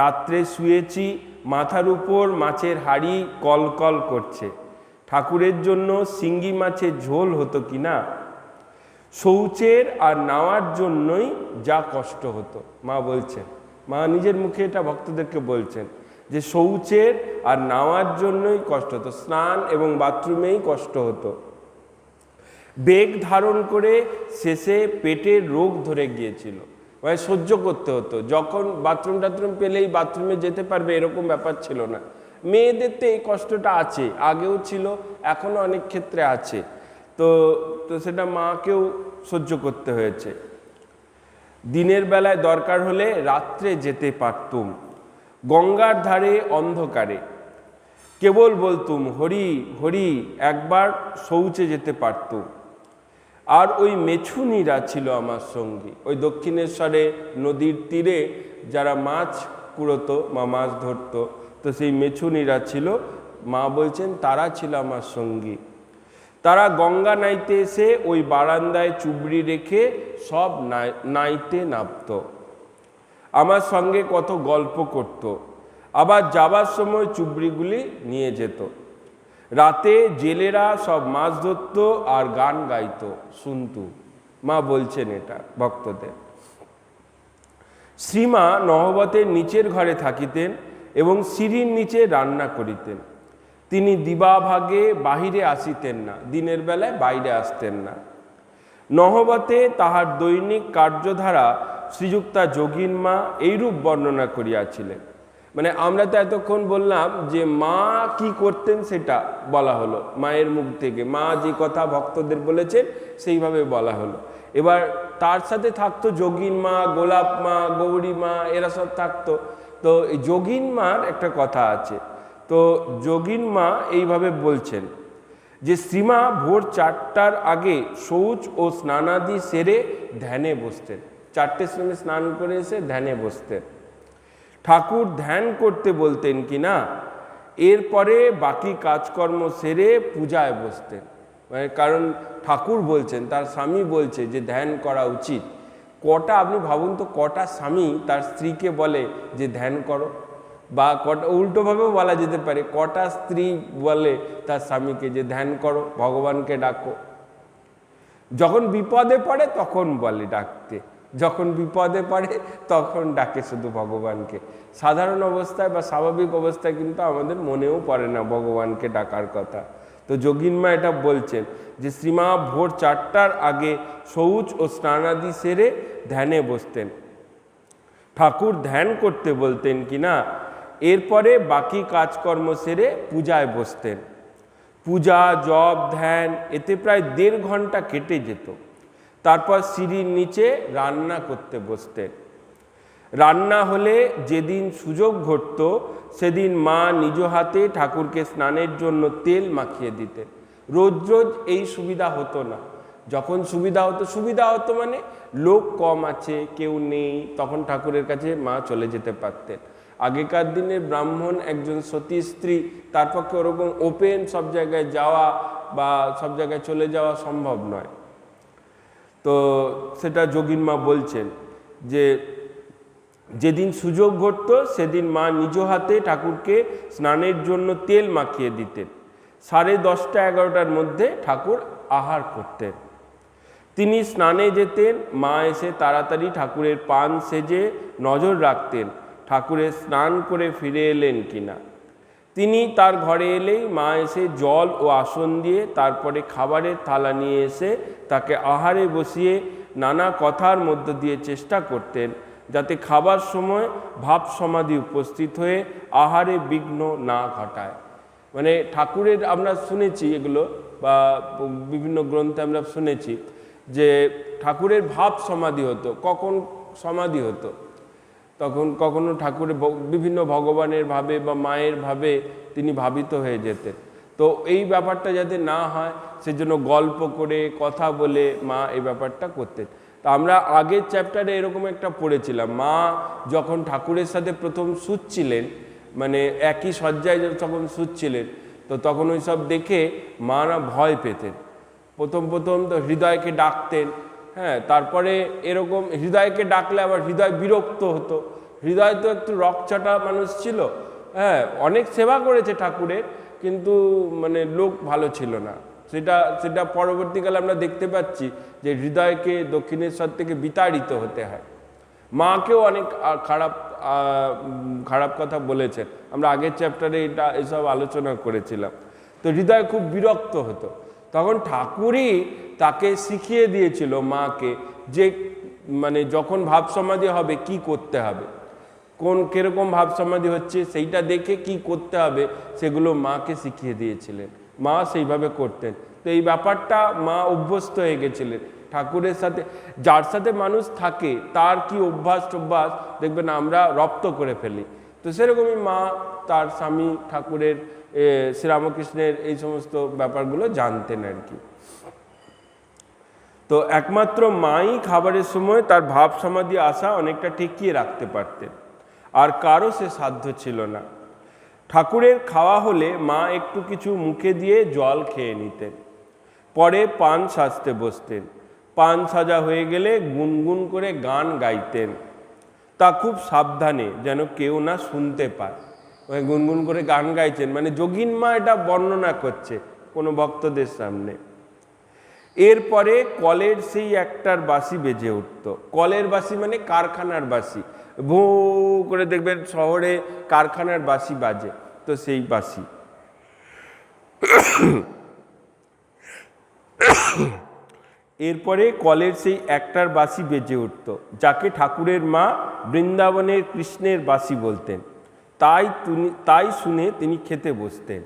রাত্রে শুয়েছি, মাথার উপর মাছের হাঁড়ি কলকল করছে। ঠাকুরের জন্য শিঙ্গি মাছের ঝোল হতো কিনা। শৌচের আর নাওয়ার জন্যই যা কষ্ট হতো। মা বলছেন, মা নিজের মুখে এটা ভক্তদেরকে বলছেন যে শৌচের আর নাওয়ার জন্যই কষ্ট হতো, স্নান এবং বাথরুমেই কষ্ট হতো। বেগ ধারণ করে শেষে পেটের রোগ ধরে গিয়েছিল, মানে সহ্য করতে হতো। যখন বাথরুম পেলেই বাথরুমে যেতে পারবে এরকম ব্যাপার ছিল না। মেয়েদের তো এই কষ্টটা আছে, আগেও ছিল, এখনো অনেক ক্ষেত্রে আছে। তো সেটা মাকেও সহ্য করতে হয়েছে। দিনের বেলায় দরকার হলে রাত্রে যেতে পারতুম। গঙ্গার ধারে অন্ধকারে কেবল বলতুম হরি হরি, একবার শৌচে যেতে পারতুম। আর ওই মেছুনিরা ছিল আমার সঙ্গী। ওই দক্ষিণেশ্বরে নদীর তীরে যারা মাছ কুড়োতো বা মাছ ধরতো, তো সেই মেছুনিরা ছিল, মা বলছেন তারা ছিল আমার সঙ্গী। তারা গঙ্গা নাইতে এসে ওই বারান্দায় চুবড়ি রেখে সব নাইতে নামত, আমার সঙ্গে কত গল্প করত, আবার যাবার সময় চুবড়িগুলি নিয়ে যেত। রাতে জেলেরা সব মাছ ধরত আর গান গাইত, শুনতু। মা বলছেন এটা ভক্তদের। শ্রীমা নহবতের নিচের ঘরে থাকিতেন এবং সিঁড়ির নিচে রান্না করিতেন। তিনি দিবাভাগে বাহিরে আসিতেন না, দিনের বেলায় বাইরে আসতেন না। নহবতে তাহার দৈনিক কার্যধারা শ্রীযুক্তা যোগিন মা এইরূপ বর্ণনা করিয়াছিলেন। মানে আমরা তো এতক্ষণ বললাম যে মা কি করতেন সেটা বলা হলো মায়ের মুখ থেকে, মা যে কথা ভক্তদের বলেছেন সেইভাবে বলা হলো। এবার তার সাথে থাকতো যোগিন মা, গোলাপ মা, গৌরী মা, এরা সব থাকতো। তো এই যোগিন মার একটা কথা আছে। তো যোগিন মা এইভাবে বলছেন যে শ্রীমা ভোর 4টার আগে শৌচ ও স্নানাদি সেরে ধ্যানে বসতেন। 4টের সময় স্নান করে এসে ধ্যানে বসতেন। ঠাকুর ধ্যান করতে বলতেন কিনা, এরপরে বাকি কাজকর্ম সেরে পূজায় বসতেন। মানে কারণ ঠাকুর বলছেন, তার স্বামী বলছে যে ধ্যান করা উচিত। কটা আপনি ভাবুন তো, কটা স্বামী তার স্ত্রীকে বলে যে ধ্যান করো, বা কটা উল্টোভাবেও বলা যেতে পারে, কটা স্ত্রী বলে তার স্বামীকে যে ধ্যান করো, ভগবানকে ডাকো। যখন বিপদে পড়ে তখন বলে ডাকতে, যখন বিপদে পড়ে তখন ডাকে শুধু ভগবানকে। সাধারণ অবস্থায় বা স্বাভাবিক অবস্থায় কিন্তু আমাদের মনেও পড়ে না ভগবানকে ডাকার কথা। তো যোগিন মা এটা বলছেন যে শ্রীমা ভোর 4টার আগে শৌচ ও স্নানাদি সেরে ধ্যানে বসতেন। ঠাকুর ধ্যান করতে বলতেন কিনা, এরপরে বাকি কাজকর্ম সেরে পূজায় বসতেন। পূজা, জপ, ধ্যান এতে প্রায় 1.5 ঘন্টা কেটে যেত। তারপর সিঁড়ির নিচে রান্না করতে বসতেন। রান্না হলে যেদিন সুযোগ ঘটত সেদিন মা নিজ হাতে ঠাকুরকে স্নানের জন্য তেল মাখিয়ে দিতেন। রোজ রোজ এই সুবিধা হতো না। যখন সুবিধা হতো মানে লোক কম আছে, কেউ নেই, তখন ঠাকুরের কাছে মা চলে যেতে পারতেন। আগেকার দিনে ব্রাহ্মণ একজন সতী স্ত্রী, তার পক্ষে ওরকম ওপেন সব জায়গায় যাওয়া বা সব জায়গায় চলে যাওয়া সম্ভব নয়। তো সেটা যোগীন মা বলছেন যে যেদিন সুযোগ ঘটত সেদিন মা নিজ হাতে ঠাকুরকে স্নানের জন্য তেল মাখিয়ে দিতেন। 10:30-11টার মধ্যে ঠাকুর আহার করতেন। তিনি স্নানে যেতেন, মা এসে তাড়াতাড়ি ঠাকুরের পান সেজে নজর রাখতেন ঠাকুরের স্নান করে ফিরে এলেন কিনা। তিনি তার ঘরে এলেই মা এসে জল ও আসন দিয়ে তারপরে খাবারের থালা নিয়ে এসে তাকে আহারে বসিয়ে নানা কথার মধ্য দিয়ে চেষ্টা করতেন যাতে খাবার সময় ভাব সমাধি উপস্থিত হয়ে আহারে বিঘ্ন না ঘটায়। মানে ঠাকুরের আমরা শুনেছি এগুলো, বা বিভিন্ন গ্রন্থে আমরা শুনেছি যে ঠাকুরের ভাব সমাধি হতো। কখন সমাধি হতো? তখন কখনো ঠাকুরের বিভিন্ন ভগবানের ভাবে বা মায়ের ভাবে তিনি ভাবিত হয়ে যেতেন। তো এই ব্যাপারটা যাতে না হয় সেজন্য গল্প করে কথা বলে মা এই ব্যাপারটা করতেন। তা আমরা আগের চ্যাপ্টারে এরকম একটা পড়েছিলাম, মা যখন ঠাকুরের সাথে প্রথম শুচ্ছিলেন, মানে একই শয্যায় যখন শুচ্ছিলেন, তো তখন ওই সব দেখে মা না ভয় পেতেন। প্রথম তো হৃদয়কে ডাকতেন, হ্যাঁ, তারপরে এরকম হৃদয়কে ডাকলে আবার হৃদয় বিরক্ত হতো। হৃদয় তো একটু রকচটা মানুষ ছিল, হ্যাঁ, অনেক সেবা করেছে ঠাকুরের, কিন্তু মানে লোক ভালো ছিল না। সেটা পরবর্তীকালে আমরা দেখতে পাচ্ছি যে হৃদয়কে দক্ষিণেশ্বর থেকে বিতাড়িত হতে হয়। মাকেও অনেক খারাপ কথা বলেছেন, আমরা আগের চ্যাপ্টারে এসব আলোচনা করেছিলাম। তো হৃদয় খুব বিরক্ত হতো। তখন ঠাকুরই তাকে শিখিয়ে দিয়েছিল মাকে যে মানে যখন ভাব সমাধি হবে কি করতে হবে, কিরকম ভাব সমাধি হচ্ছে সেইটা দেখে কি করতে হবে সেগুলো মাকে শিখিয়ে দিয়েছিলেন। মা সেইভাবে করতেন। তো এই ব্যাপারটা মা অভ্যস্ত হয়ে গেছিলেন ঠাকুরের সাথে। যার সাথে মানুষ থাকে তার কি অভ্যাস দেখবেন আমরা রপ্ত করে ফেলি। তো সেরকমই মা তার স্বামী ঠাকুরের শ্রীরামকৃষ্ণের এই সমস্ত ব্যাপারগুলো জানতেন আর কি। তো একমাত্র মাই খাবারের সময় তার ভাব সমাধি আসা অনেকটা ঠেকিয়ে রাখতে পারতেন, আর কারো সে সাধ্য ছিল না। ঠাকুরের খাওয়া হলে মা একটু কিছু মুখে দিয়ে জল খেয়ে নিতেন, পরে পান সাজতে বসতেন। পান সাজা হয়ে গেলে গুনগুন করে গান গাইতেন, তা খুব সাবধানে যেন কেউ না শুনতে পায়। ওই গুনগুন করে গান গাইছেন মানে যোগীন মা এটা বর্ণনা করছে কোনো ভক্তদের সামনে। এরপরে কলের সেই একটার বাঁশি বেজে উঠত। কলের বাঁশি মানে কারখানার বাঁশি, ভো করে দেখবেন শহরে কারখানার বাঁশি বাজে, তো সেই বাঁশি। এরপরে কলের সেই একটার বাঁশি বেজে উঠত, যাকে ঠাকুরের মা বৃন্দাবনের কৃষ্ণের বাঁশি বলতেন। তাই শুনে তিনি খেতে বসতেন।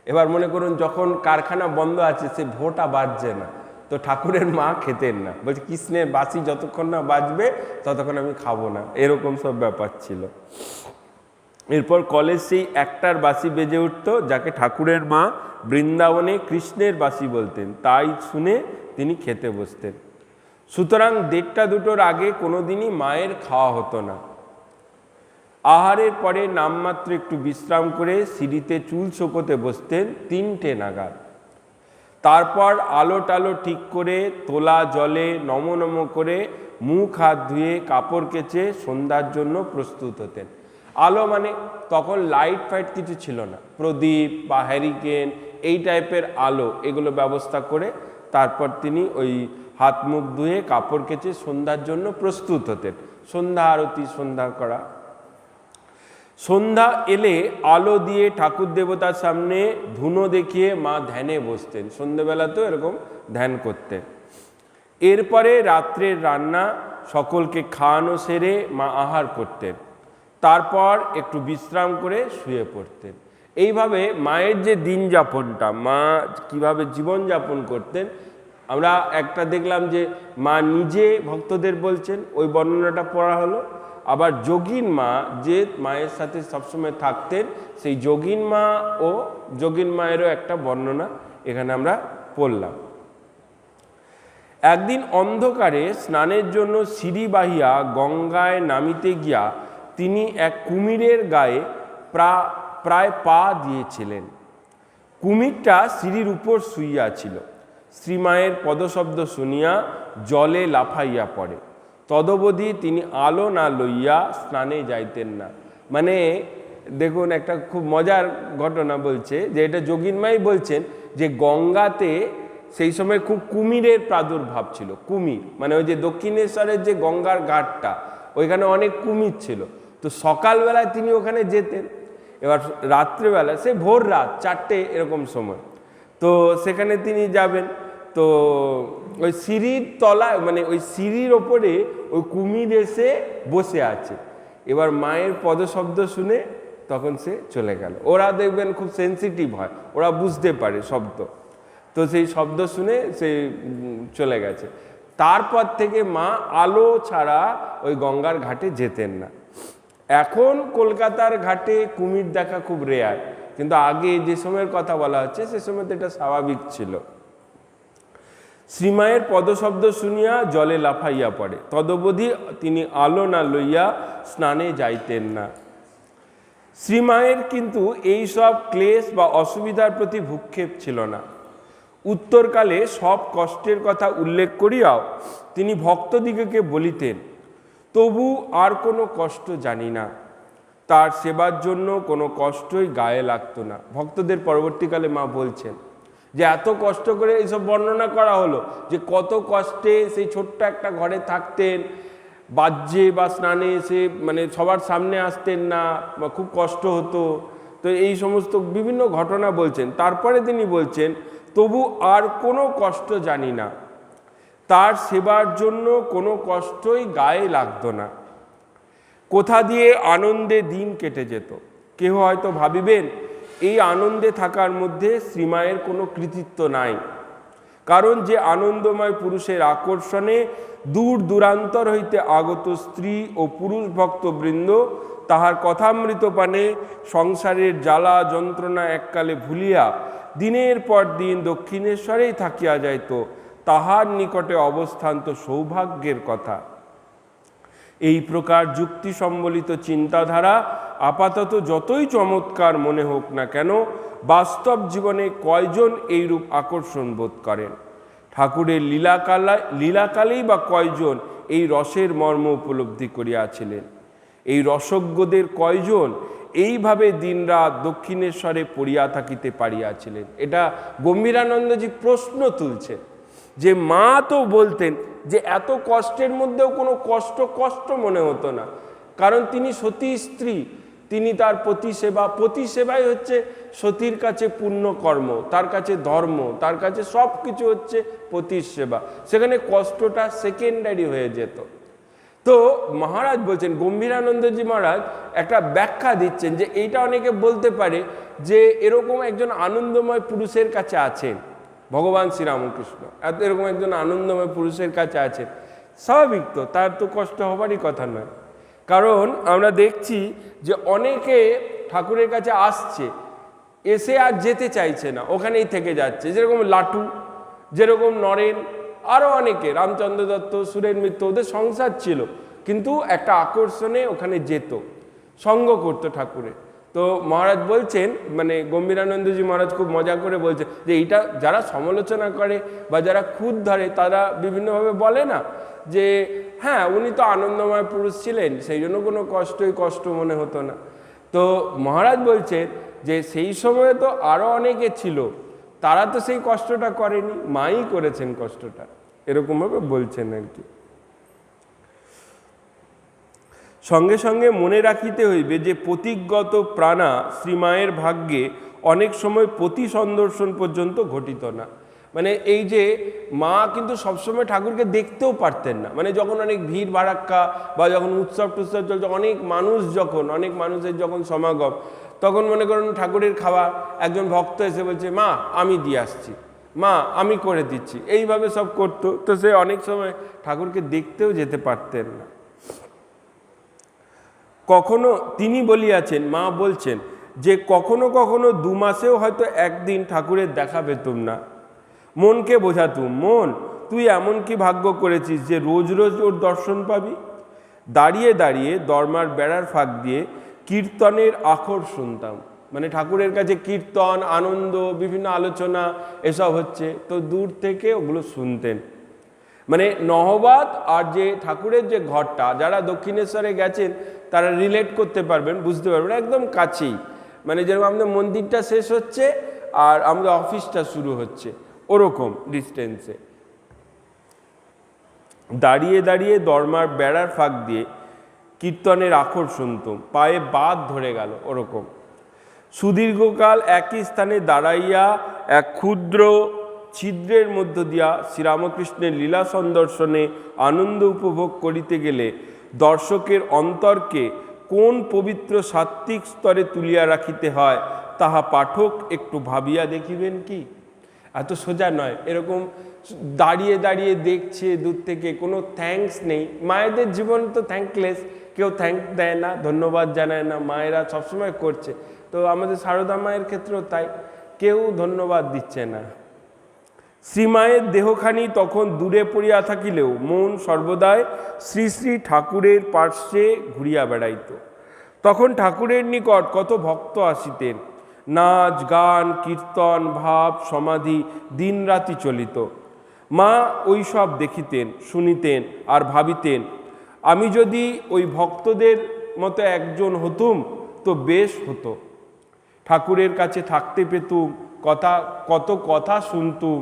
এবার মনে করুন যখন কারখানা বন্ধ আছে, সে ভোটা বাজছে না, তো ঠাকুরের মা খেতেন না, বলছে কৃষ্ণের বাঁশি যতক্ষণ না বাজবে ততক্ষণ আমি খাবো না, এরকম সব ব্যাপার ছিল। এরপর কলের সেই একটার বাঁশি বেজে উঠত, যাকে ঠাকুরের মা বৃন্দাবনে কৃষ্ণের বাঁশি বলতেন। তাই শুনে তিনি খেতে বসতেন। সুতরাং 1:30-2টোর আগে কোনোদিনই মায়ের খাওয়া হতো না। আহারের পরে নামমাত্র একটু বিশ্রাম করে সিঁড়িতে চুল শোকোতে বসতেন 3টে নাগাদ। তারপর আলো টালো ঠিক করে তোলা জলে নম নম করে মুখ হাত ধুয়ে কাপড় কেচে সন্ধ্যার জন্য প্রস্তুত হতেন। আলো মানে তখন লাইট ফাইট কিছু ছিল না, প্রদীপ বা হ্যারিকেন এই টাইপের আলো, এগুলো ব্যবস্থা করে তারপর তিনি ওই হাত মুখ ধুয়ে কাপড় কেচে সন্ধ্যার জন্য প্রস্তুত হতেন। সন্ধ্যা আরতি, সন্ধ্যা করা। সন্ধ্যা এলে আলো দিয়ে ঠাকুর দেবতার সামনে ধুনো দেখিয়ে মা ধ্যানে বসতেন। সন্ধ্যেবেলাতেও এরকম ধ্যান করতেন। এরপরে রাত্রের রান্না সকলকে খাওয়ানো সেরে মা আহার করতেন। তারপর একটু বিশ্রাম করে শুয়ে পড়তেন। এইভাবে মায়ের যে দিন যাপনটা, মা কিভাবে জীবনযাপন করতেন, আমরা একটা দেখলাম যে মা নিজে ভক্তদের বলছেন, ওই বর্ণনাটা পড়া হলো। আবার যোগীন মা যে মায়ের সাথে সবসময় থাকতেন, সেই যোগীন মা ও যোগীন মায়েরও একটা বর্ণনা এখানে আমরা পড়লাম। একদিন অন্ধকারে স্নানের জন্য সিঁড়ি বাহিয়া গঙ্গায় নামিতে গিয়া তিনি এক কুমিরের গায়ে প্রায় পা দিয়েছিলেন। কুমিরটা সিঁড়ির উপর শুইয়া ছিল। শ্রীমায়ের পদশব্দ শুনিয়া জলে লাফাইয়া পড়ে, তদবধি তিনি আলো না লইয়া স্নানে যাইতেন না। মানে দেখুন, একটা খুব মজার ঘটনা বলছে যে এটা যোগিনমাই বলছেন যে গঙ্গাতে সেই সময় খুব কুমিরের প্রাদুর্ভাব ছিল। কুমির মানে ওই যে দক্ষিণেশ্বরের যে গঙ্গার ঘাটটা, ওইখানে অনেক কুমির ছিল। তো সকালবেলায় তিনি ওখানে যেতেন, এবার রাত্রেবেলা সে ভোর রাত 4টে এরকম সময়, তো সেখানে তিনি যাবেন। তো ওই সিঁড়ির তলায় মানে ওই সিঁড়ির ওপরে ওই কুমির এসে বসে আছে। এবার মায়ের পদশব্দ শুনে তখন সে চলে গেল। ওরা দেখবেন খুব সেন্সিটিভ হয়, ওরা বুঝতে পারে শব্দ, তো সেই শব্দ শুনে সে চলে গেছে। তারপর থেকে মা আলো ছাড়া ওই গঙ্গার ঘাটে যেতেন না। এখন কলকাতার ঘাটে কুমির দেখা খুব রেয়ার, কিন্তু আগে যে সময়ের কথা বলা হচ্ছে সে সময় তো এটা স্বাভাবিক ছিল। শ্রীমায়ের পদশব্দ শুনিয়া জলে লাফাইয়া পড়ে, তদবধি তিনি আলো না লইয়া স্নানে যাইতেন না। শ্রীমায়ের কিন্তু এই সব ক্লেশ বা অসুবিধার প্রতি ভূক্ষেপ ছিল না। উত্তরকালে সব কষ্টের কথা উল্লেখ করিয়াও তিনি ভক্তদিগকে বলিতেন, তবু আর কোনো কষ্ট জানি না। তার সেবার জন্য কোনো কষ্টই গায়ে লাগতো না। ভক্তদের পরবর্তীকালে মা বলছেন যে এত কষ্ট করে এইসব বর্ণনা করা হলো, যে কত কষ্টে সেই ছোট্ট একটা ঘরে থাকতেন, বাহ্যে বা স্নানে এসে মানে সবার সামনে আসতেন না, বা খুব কষ্ট হতো। তো এই সমস্ত বিভিন্ন ঘটনা বলছেন। তারপরে তিনি বলছেন, তবু আর কোনো কষ্ট জানি না, তার সেবার জন্য কোনো কষ্টই গায়ে লাগতো না। কোথা দিয়ে আনন্দে দিন কেটে যেত। কেহ হয়তো ভাবিবেন এই আনন্দে থাকার মধ্যে শ্রীমায়ের কোনো কৃতিত্ব নাই, কারণ যে আনন্দময় পুরুষের আকর্ষণে দূর দূরান্তর হইতে আগত স্ত্রী ও পুরুষ ভক্তবৃন্দ তাহার কথামৃত পানে সংসারের জ্বালা যন্ত্রণা এককালে ভুলিয়া দিনের পর দিন দক্ষিণেশ্বরেই থাকিয়া যাইত, তাহার নিকটে অবস্থান তো সৌভাগ্যের কথা। এই প্রকার যুক্তি সম্বলিত চিন্তাধারা আপাতত যতই চমৎকার মনে হোক না কেন, বাস্তব জীবনে কয়জন এইরূপ আকর্ষণ বোধ করেন? ঠাকুরের লীলাকালেই বা কয়জন এই রসের মর্ম উপলব্ধি করিয়াছিলেন? এই রসজ্ঞদের কয়জন এইভাবে দিনরাত দক্ষিণেশ্বরে পড়িয়া থাকিতে পারিয়াছিলেন? এটা গম্ভীরানন্দজি প্রশ্ন তুলছে, যে মা তো বলতেন যে এত কষ্টের মধ্যেও কোনো কষ্ট মনে হতো না, কারণ তিনি সতী স্ত্রী, তিনি তার পতি সেবাই হচ্ছে সতীর কাছে পুণ্য কর্ম, তার কাছে ধর্ম, তার কাছে সব কিছু হচ্ছে পতির সেবা। সেখানে কষ্টটা সেকেন্ডারি হয়ে যেত। তো মহারাজ বলছেন, গম্ভীরানন্দজি মহারাজ একটা ব্যাখ্যা দিচ্ছেন যে এইটা অনেকে বলতে পারে যে এরকম একজন আনন্দময় পুরুষের কাছে আছেন ভগবান শ্রীরামকৃষ্ণ, এরকম একজন আনন্দময় পুরুষের কাছে আছেন, স্বাভাবিক তো, তার তো কষ্ট হবারই কথা নয়। কারণ আমরা দেখছি যে অনেকে ঠাকুরের কাছে আসছে, এসে আর যেতে চাইছে না, ওখানেই থেকে যাচ্ছে। যেরকম লাটু, যেরকম নরেন, আরও অনেকে, রামচন্দ্র দত্ত, সুরেন মিত্র, ওদের সংসার ছিল, কিন্তু একটা আকর্ষণে ওখানে যেত, সঙ্গ করতো ঠাকুরের। তো মহারাজ বলছেন, মানে গম্ভীরানন্দজি মহারাজ খুব মজা করে বলছে যে এইটা যারা সমালোচনা করে বা যারা খুঁত ধরে তারা বিভিন্নভাবে বলে না যে হ্যাঁ উনি তো আনন্দময় পুরুষ ছিলেন, সেই জন্য কোনো কষ্ট মনে হতো না। তো মহারাজ বলছেন যে সেই সময়ে তো আরও অনেকে ছিল, তারা তো সেই কষ্টটা করেনি, মাই করেছেন কষ্টটা, এরকমভাবে বলছেন আর কি। সঙ্গে সঙ্গে মনে রাখিতে হইবে যে প্রতিজ্ঞত প্রাণা শ্রীমায়ের ভাগ্যে অনেক সময় প্রতি সন্দর্শন পর্যন্ত ঘটিত না। মানে এই যে মা কিন্তু সবসময় ঠাকুরকে দেখতেও পারতেন না, মানে যখন অনেক ভিড় ভাড়াক্কা বা যখন উৎসব টুৎসব চলছে, অনেক মানুষের যখন সমাগম, তখন মনে করুন ঠাকুরের খাওয়া একজন ভক্ত এসে বলছে মা আমি দিয়ে আসছি, মা আমি করে দিচ্ছি, এইভাবে সব করতো। তো সে অনেক সময় ঠাকুরকে দেখতেও যেতে পারতেন না। কখনো তিনি বলিয়াছেন, মা বলছেন যে কখনো কখনো 2 মাসেও হয়তো একদিন ঠাকুরের দেখা পেতুম না। মনকে বোঝাতুম, মন তুই এমন কি ভাগ্য করেছিস যে রোজ রোজ ওর দর্শন পাবি। দাঁড়িয়ে দাঁড়িয়ে দরমার বেড়ার ফাঁক দিয়ে কীর্তনের আখর শুনতাম। মানে ঠাকুরের কাছে কীর্তন, আনন্দ, বিভিন্ন আলোচনা এসব হচ্ছে, তো দূর থেকে ওগুলো শুনতেন। মানে নহবত আর যে ঠাকুরের যে ঘরটা, যারা দক্ষিণেশ্বরে গেছেন তারা রিলেট করতে পারবেন, বুঝতে পারবেন, একদম কাছেই। মানে যেরকম আমাদের মন্দিরটা শেষ হচ্ছে আর আমাদের অফিসটা শুরু হচ্ছে, ওরকম ডিস্টেন্সে। দাঁড়িয়ে দাঁড়িয়ে দরমার বেড়ার ফাঁক দিয়ে কীর্তনের আখর শুনতুম, পায়ে বাদ ধরে গেল ওরকম। সুদীর্ঘকাল একই স্থানে দাঁড়াইয়া এক ক্ষুদ্র ছিদ্রের মধ্য দিয়া শ্রীরামকৃষ্ণের লীলা সন্দর্শনে আনন্দ উপভোগ করিতে গেলে দর্শকের অন্তরকে কোন পবিত্র সাত্ত্বিক স্তরে তুলিয়া রাখিতে হয় তাহা পাঠক একটু ভাবিয়া দেখিবেন কি? এত সোজা নয়। এরকম দাঁড়িয়ে দাঁড়িয়ে দেখছে দূর থেকে, কোনো থ্যাঙ্কস নেই। মায়েদের জীবন তো থ্যাঙ্কলেস, কেউ থ্যাঙ্ক দেয় না, ধন্যবাদ জানায় না, মায়েরা সবসময় করছে। তো আমাদের সারদা মায়ের ক্ষেত্রেও তাই, কেউ ধন্যবাদ দিচ্ছে না। শ্রীমায়ের দেহখানি তখন দূরে পড়িয়া থাকিলেও মন সর্বদাই শ্রী শ্রী ঠাকুরের পার্শ্বে ঘুরিয়া বেড়াইত। তখন ঠাকুরের নিকট কত ভক্ত আসিতেন, নাচ গান কীর্তন ভাব সমাধি দিনরাতি চলিত। মা ওই সব দেখিতেন, শুনিতেন আর ভাবিতেন, আমি যদি ওই ভক্তদের মতো একজন হতুম তো বেশ হতো। ঠাকুরের কাছে থাকতে পেতুম, কত কথা শুনতুম।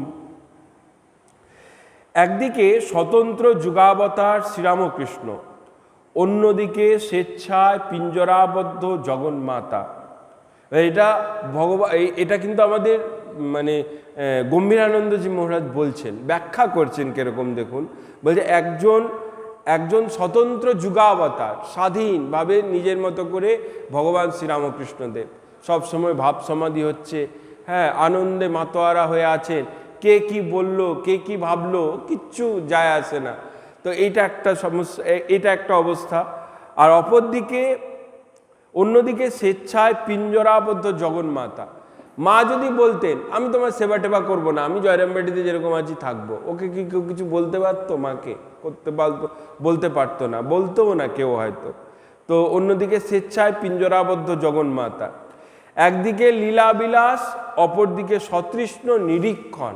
একদিকে স্বতন্ত্র যুগাবতার শ্রীরামকৃষ্ণ, অন্যদিকে স্বেচ্ছায় পিঞ্জরাবদ্ধ জগন্মাতা। এটা এটা কিন্তু আমাদের মানে গম্ভীরানন্দজি মহারাজ বলছেন, ব্যাখ্যা করছেন কিরকম দেখুন। বলছে একজন স্বতন্ত্র যুগাবতার, স্বাধীনভাবে নিজের মতো করে ভগবান শ্রীরামকৃষ্ণদেব সবসময় ভাব সমাধি হচ্ছে, হ্যাঁ, আনন্দে মাতোয়ারা হয়ে আছেন। কে কি বলল, কে কি ভাবলো, কিচ্ছু যায় আসে না। তো এইটা একটা সমস্যা, এটা একটা অবস্থা। আর অন্যদিকে স্বেচ্ছায় পিঞ্জরাবদ্ধ জগন্মাতা। মা যদি বলতেন আমি তোমার সেবা টেবা করবো না, আমি জয়রামবাটিতে যেরকম আছি থাকবো, ওকে কি কেউ কিছু বলতে পারতো? মাকে বলতে পারতো না, বলতেও না কেউ হয়তো। তো অন্যদিকে স্বেচ্ছায় পিঞ্জরাবদ্ধ জগন্মাতা, একদিকে লীলাবিলাস, অপরদিকে সতৃষ্ণ নিরীক্ষণ।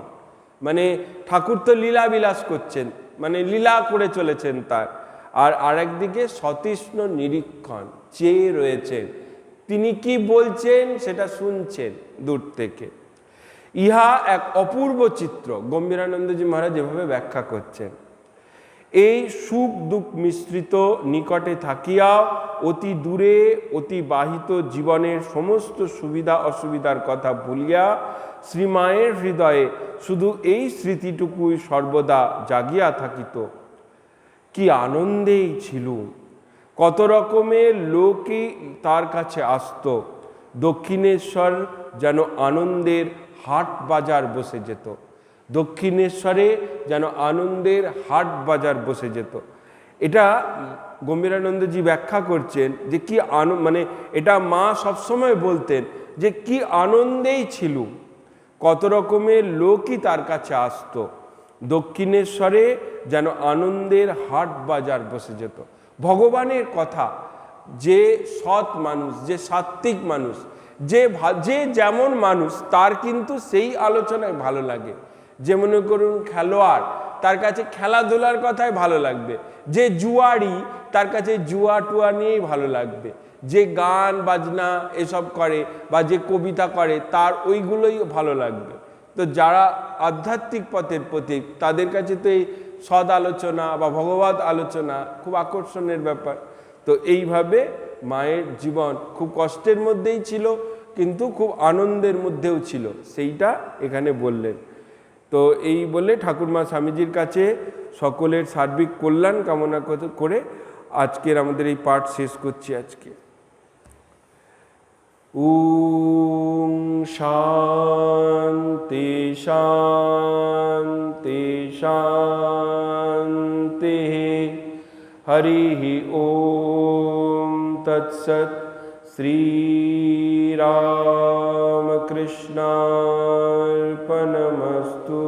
মানে ঠাকুর তো লীলাবিলাস করছেন, মানে লীলা করে চলেছেন তার, আর আরেকদিকে সতৃষ্ণ নিরীক্ষণ, চেয়ে রয়েছেন, তিনি কি বলছেন সেটা শুনছেন দূর থেকে। ইহা এক অপূর্ব চিত্র, গম্ভীরানন্দজি মহারাজ যেভাবে ব্যাখ্যা করছেন। এই সুখ দুঃখ মিশ্রিত নিকটে থাকিয়াও অতি দূরে অতিবাহিত জীবনের সমস্ত সুবিধা অসুবিধার কথা ভুলিয়া শ্রীমায়ের হৃদয়ে শুধু এই স্মৃতিটুকুই সর্বদা জাগিয়া থাকিত। কি আনন্দেই ছিল! কত রকমের লোকই তার কাছে আসত। দক্ষিণেশ্বর যেন আনন্দের হাট বাজার বসে যেত, দক্ষিণেশ্বরে যেন আনন্দের হাট বাজার বসে যেত। এটা গম্ভীরানন্দজি ব্যাখ্যা করছেন যে কি মানে এটা মা সবসময় বলতেন যে কি আনন্দেই ছিল, কত রকমের লোকই তার কাছে আসতো। দক্ষিণেশ্বরে যেন আনন্দের হাট বাজার বসে যেত। ভগবানের কথা, যে সৎ মানুষ, যে সাত্ত্বিক মানুষ, যে যেমন মানুষ, তার কিন্তু সেই আলোচনায় ভালো লাগে। যে মনে করুন খেলোয়াড়, তার কাছে খেলাধুলার কথাই ভালো লাগবে। যে জুয়ারি, তার কাছে জুয়া টুয়া নিয়েই ভালো লাগবে। যে গান বাজনা এসব করে বা যে কবিতা করে, তার ওইগুলোই ভালো লাগবে। তো যারা আধ্যাত্মিক পথের প্রতীক, তাদের কাছে তো এই সদ আলোচনা বা ভগবত আলোচনা খুব আকর্ষণের ব্যাপার। তো এইভাবে মায়ের জীবন খুব কষ্টের মধ্যেই ছিল, কিন্তু খুব আনন্দের মধ্যেও ছিল, সেইটা এখানে বললেন। তো এই বলে ঠাকুরমা স্বামীজির কাছে সকলের সার্বিক কল্যাণ কামনা করে আজকের আমাদের এই পাঠ শেষ করছি আজকে। ওম শান্তি শান্তি শান্তি। হরি ওম তৎসৎ। শ্রীরামকৃষ্ণার্পণমস্তু।